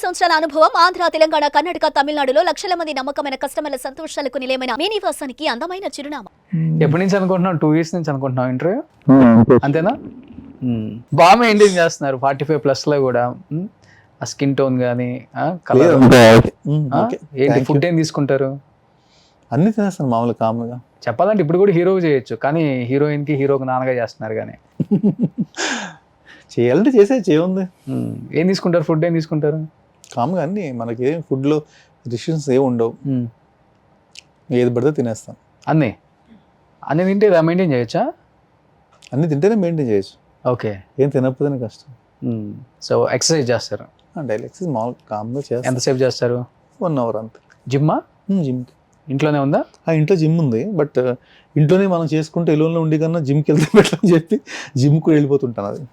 సంవత్సరాల అనుభవం ఆంధ్ర, తెలంగాణ, కర్ణాటక, తమిళనాడులో లక్షల మంది నమ్మకమైన కస్టమర్ల సంతోషాలకు నిలయమైన మీ నివాసానికి అందమైన చిరునామా. ఎప్పటి నుంచి అనుకుంటున్నావు? 2 years నుంచి అనుకుంటున్నావు ఇంటర్వ్యూ, అంతేనా? బాగా మెయింటైన్ చేస్తున్నారు 45+ లో కూడా. ఆ స్కిన్ టోన్ కానీ కలర్ ఏంటి, ఫుడ్ ఏం తీసుకుంటారు? అన్ని తినేస్తాను మామూలు కామ్గా. చెప్పాలంటే ఇప్పుడు కూడా హీరో చేయొచ్చు, కానీ హీరోయిన్ కి హీరోకి నాన్నగా చేస్తున్నారు. కానీ చేయాలంటే చేముంది. ఏం తీసుకుంటారు? ఫుడ్ ఏం తీసుకుంటారు? కామ్గా అన్ని మనకి ఫుడ్లో రిస్ట్రిక్షన్స్ ఏమి ఉండవు, ఏది పడితే తినేస్తాం. అన్నీ తింటే మెయింటైన్ చేయొచ్చా? అన్ని తింటేనే మెయింటైన్ చేయొచ్చు. ఓకే. ఏం తినకపోతేనే కష్టం. సో ఎక్సర్సైజ్ చేస్తారు? డైలీ ఎక్సర్సైజ్ మామూలు కామ్గా చేస్తాం. ఎంతసేపు చేస్తారు? 1 hour అంతే. జిమ్మా? జిమ్కి ఇంట్లోనే ఉందా? ఇంట్లో జిమ్ ఉంది, బట్ ఇంట్లోనే మనం చేసుకుంటే ఎలోన్లో ఉండి కన్నా జిమ్కి వెళ్తే బెటర్ అని చెప్పి జిమ్ కూడా వెళ్ళిపోతుంటాను. అది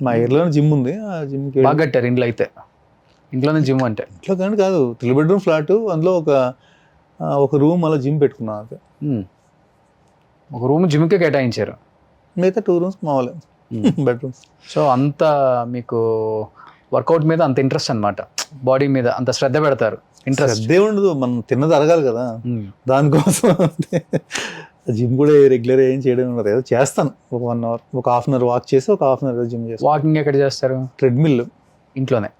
మా ఏరియాలో జిమ్ ఉంది, ఆ జిమ్కి బాగా కట్టారు ఇంట్లో. అయితే ఇంట్లోనే జిమ్ అంటే ఇంట్లో కానీ కాదు, 3 bedroom ఫ్లాట్, అందులో ఒక రూమ్ అలా జిమ్ పెట్టుకున్నాను. అంతే. ఒక రూమ్ జిమ్కే కేటాయించారు, మిగతా 2 rooms మామూలు బెడ్రూమ్స్. సో అంత మీకు వర్కౌట్ మీద అంత ఇంట్రెస్ట్ అనమాట, బాడీ మీద అంత శ్రద్ధ పెడతారు. ఇంట్రెస్ట్ అదే ఉండదు, మనం తిన్నది అరగాలి కదా, దానికోసం. జిమ్ కూడా రెగ్యులర్ ఏం చేయడం ఉండదు, ఏదో చేస్తాను. ఒక 1 hour, ఒక 1/2 hour వాక్ చేసి, ఒక 1/2 hour జిమ్ చేస్తాను. వాకింగ్ ఎక్కడ చేస్తారు? ట్రెడ్మిల్. ఇంట్లోనే?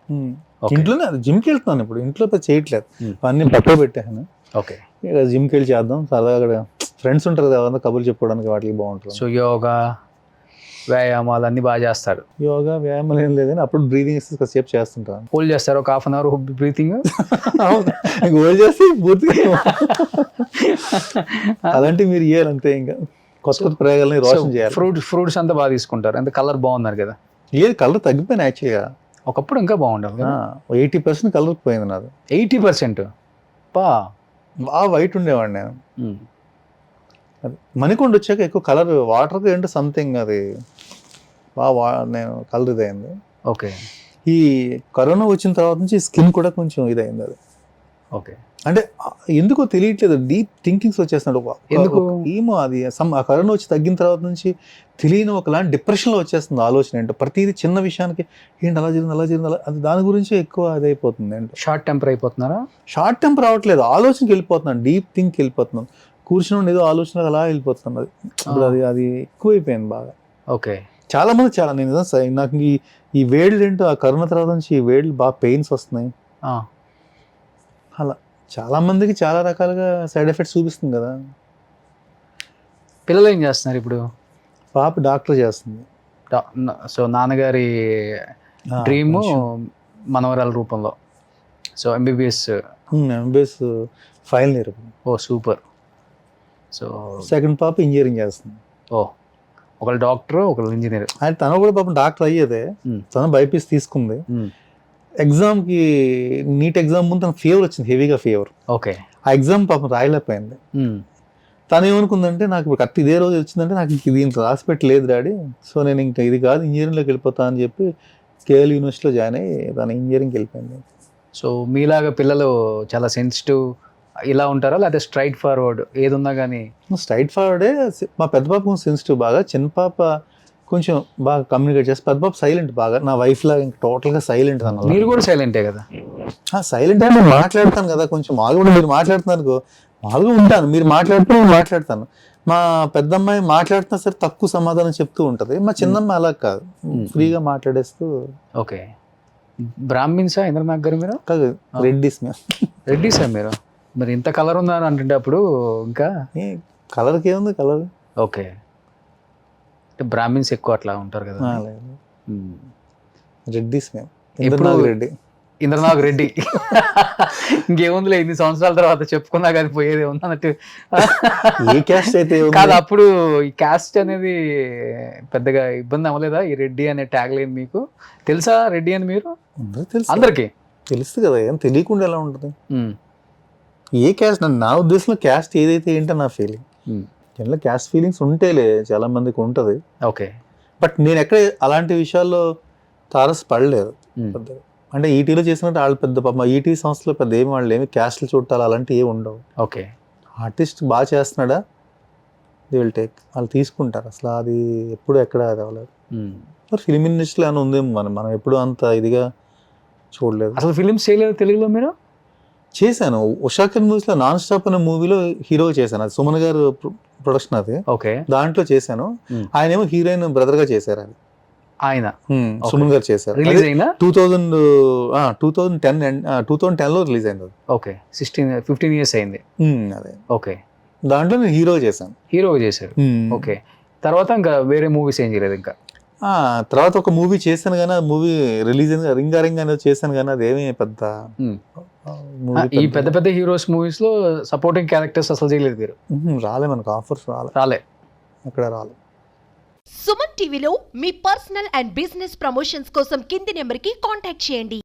ఇంట్లోనే జిమ్కి వెళ్తున్నాను ఇప్పుడు, ఇంట్లో చేయట్లేదు, అన్ని పక్కన పెట్టాను. ఓకే. ఇక జిమ్కి వెళ్ళి చేద్దాం సరదాగా. అక్కడ ఫ్రెండ్స్ ఉంటారు కదా, కబుర్లు చెప్పుకోవడానికి వాటికి బాగుంటుంది. సో యోగా, వ్యాయామాలు అన్ని బాగా చేస్తారు? యోగా వ్యాయామాలు ఏం లేదు, కానీ అప్పుడు బ్రీతింగ్ ఎక్సర్సైజ్ సేపు చేస్తుంటాను. హోల్డ్ చేస్తారు ఒక 1/2 hour బ్రీతింగ్? హోల్డ్ చేస్తే పూర్తిగా అలాంటివి మీరు ఇవ్వాలంతే. ఇంకా కొత్త ప్రయోగాలని రోషన్ చేయాలి. ఫ్రూట్స్ అంతా బాగా తీసుకుంటారు, అంటే కలర్ బాగున్నారు కదా? ఏది కలర్ తగ్గిపోయినా యాక్చువల్గా, ఒకప్పుడు ఇంకా బాగుండదు. 80% కలర్ పోయింది నాది. 80%? బాగా వైట్ ఉండేవాడిని నేను. అది మణికొండ వచ్చాక ఎక్కువ కలర్, వాటర్కి ఏంటో సంథింగ్ అది బాగా నేను కలర్ ఇదైంది. ఓకే. ఈ కరోనా వచ్చిన తర్వాత నుంచి స్కిన్ కూడా కొంచెం ఇదైంది. అది ఓకే. అంటే ఎందుకో తెలియట్లేదు, డీప్ థింకింగ్స్ వచ్చేస్తున్నాడు. ఎందుకు ఏమో అది ఆ కరోనా వచ్చి తగ్గిన తర్వాత నుంచి తెలియని ఒకలాంటి డిప్రెషన్లో వచ్చేస్తుంది ఆలోచన. ఏంటో ప్రతిదీ చిన్న విషయానికి ఏంటి అలా జరిగింది అది దాని గురించి ఎక్కువ అది అయిపోతుంది. ఏంటో షార్ట్ టెంపర్ అయిపోతున్నారా? షార్ట్ టెంపర్ రావట్లేదు, ఆలోచనకి వెళ్ళిపోతున్నాను, డీప్ థింక్ వెళ్ళిపోతున్నాను. కూర్చుని ఏదో ఆలోచన అలా వెళ్ళిపోతున్నది. ఇప్పుడు అది ఎక్కువైపోయింది బాగా. ఓకే. చాలా మంది నేను నాకు ఈ వేళ్ళు ఏంటో ఆ కరోనా తర్వాత నుంచి ఈ వేళ్ళు బాగా పెయిన్స్ వస్తున్నాయి. అలా చాలా మందికి చాలా రకాలుగా సైడ్ ఎఫెక్ట్స్ చూపిస్తుంది కదా. పిల్లలు ఏం చేస్తున్నారు ఇప్పుడు? పాప డాక్టర్ చేస్తుంది. సో నాన్నగారి డ్రీమ్ మనవరాల రూపంలో. So MBBS final year. Oh super. So second పాప ఇంజనీరింగ్ చేస్తుంది. ఓ, ఒకళ్ళు డాక్టర్, ఒకళ్ళు ఇంజనీర్. ఆయన తను కూడా పాపం డాక్టర్ అయ్యేదే. తను బైపీసీ తీసుకుంది. ఎగ్జామ్కి నీట్ ఎగ్జామ్ ముందు తనకు ఫీవర్ వచ్చింది, హెవీగా ఫీవర్. ఓకే. ఆ ఎగ్జామ్ పాపం రాయలేకపోయింది. తను ఏమనుకుందంటే, నాకు ఇప్పుడు కరెక్ట్ ఇదే రోజు వచ్చిందంటే నాకు దీనికి రాసి పెట్టలేదు డాడీ, సో నేను ఇంకా ఇది కాదు ఇంజనీరింగ్లోకి వెళ్ళిపోతా అని చెప్పి కేఎల్ యూనివర్సిటీలో జాయిన్ అయ్యి తను ఇంజనీరింగ్కి వెళ్ళిపోయింది. సో మీలాగా పిల్లలు చాలా సెన్సిటివ్ ఇలా ఉంటారా, లేకపోతే స్ట్రైట్ ఫార్వర్డ్ ఏది ఉన్నా కానీ? స్ట్రైట్ ఫార్వర్డే. మా పెద్ద పాప కొంచెం సెన్సిటివ్ బాగా, చిన్న పాప కొంచెం బాగా కమ్యూనికేట్ చేస్తే, పెద్ద పాప సైలెంట్ బాగా, నా వైఫ్ లాగా ఇంకా టోటల్గా సైలెంట్. అన్న మీరు కూడా సైలెంటే కదా? సైలెంట్ అంటే నేను మాట్లాడతాను కదా, కొంచెం మామూలుగా మీరు మాట్లాడుతున్నారు మామూలుగా ఉంటాను, మీరు మాట్లాడుతూ నేను మాట్లాడతాను. మా పెద్దమ్మాయి మాట్లాడుతున్నా సరే తక్కువ సమాధానం చెప్తూ ఉంటుంది. మా చిన్నమ్మాయి అలా కాదు, ఫ్రీగా మాట్లాడేస్తూ. ఓకే. బ్రాహ్మిన్సా ఇంద్రనాథ్ గారు మీరు? కాదు, రెడ్డిస్ మేము. రెడ్డిసా మీరు? మరి ఇంత కలర్ ఉందని అంటే అప్పుడు ఇంకా కలర్కి ఏముంది కలర్. ఓకే. అంటే బ్రాహ్మిన్స్ ఎక్కువ అట్లా ఉంటారు కదా. రెడ్డిస్ మేము. ఇంద్రనాథ్ రెడ్డి. ఇంద్రనాథ్ రెడ్డి. ఇంకేముందిలే, ఇన్ని సంవత్సరాల తర్వాత చెప్పుకున్నా కానీ పోయేది ఉంది అన్నట్టు. ఏ క్యాస్ట్ అయితే కాదు, అప్పుడు ఈ క్యాస్ట్ అనేది పెద్దగా ఇబ్బంది అవ్వలేదా? ఈ రెడ్డి అనే ట్యాగ్ లైన్ మీకు తెలుసా? రెడ్డి అని మీరు అందరికి తెలుసు కదా, ఏం తెలియకుండా ఎలా ఉంటుంది? ఏ క్యాస్ట్, నా ఉద్దేశంలో క్యాస్ట్ ఏదైతే ఏంటో నా ఫీలింగ్. జనరల్ క్యాస్ట్ ఫీలింగ్స్ ఉంటేలే చాలా మందికి ఉంటుంది. ఓకే. బట్ నేను ఎక్కడ అలాంటి విషయాల్లో తారస్ పడలేదు పెద్దగా. అంటే ఈటీలో చేసినట్టు వాళ్ళు పెద్ద పాప ఈటీ సంస్థలో పెద్ద ఏమి వాళ్ళు ఏమి క్యాస్ట్లు చూడాలి అలాంటివి ఏమి ఉండవు. ఓకే. ఆర్టిస్ట్ బాగా చేస్తున్నాడా, దే విల్ టేక్, వాళ్ళు తీసుకుంటారు. అసలు అది ఎప్పుడు ఎక్కడ అది అవ్వలేదు. మరి ఫిలిం ఇండస్ట్రీలో అని ఉందేమో, మనం ఎప్పుడు అంత ఇదిగా చూడలేదు. అసలు ఫిలిమ్స్ చేయలేదు తెలుగులో మీరు? చేశాను ఉషాకర్ మూవీస్ లో నాన్ స్టాప్ అనే మూవీలో హీరో చేశాను. అది సుమన్ గారు ప్రొడక్షన్, అది ఓకే. దాంట్లో చేశాను. ఆయన ఏమో హీరోయిన్ బ్రదర్ గా చేశారు. అది ఆయన సుమన్ గారు చేశారు. రిలీజ్ అయినా 2010 లో రిలీజ్ అయింది అది. ఓకే. 15 years అయింది. అదే ఓకే. దాంట్లో నేను హీరో చేశాను. హీరో చేశారు. ఓకే. తర్వాత ఇంకా వేరే మూవీస్ ఏం చేయలేదు ఇంకా? తర్వాత ఒక మూవీ చేశాను కానీ ఆ మూవీ రిలీజ్ అయింది, రింగా రింగ్ అనేది చేశాను కానీ అదేమీ పెద్ద ఈ పెద్ద పెద్ద హీరోస్ మూవీస్ లో సపోర్టింగ్ క్యారెక్టర్స్ అసలు చేయలేదు మీరు? రాలే, మనకు ఆఫర్స్ రాలే అక్కడ రాలే. సుమన్ టీవీలో మీ పర్సనల్ అండ్ బిజినెస్ ప్రమోషన్స్ కోసం కింది నెంబర్కి కాంటాక్ట్ చేయండి.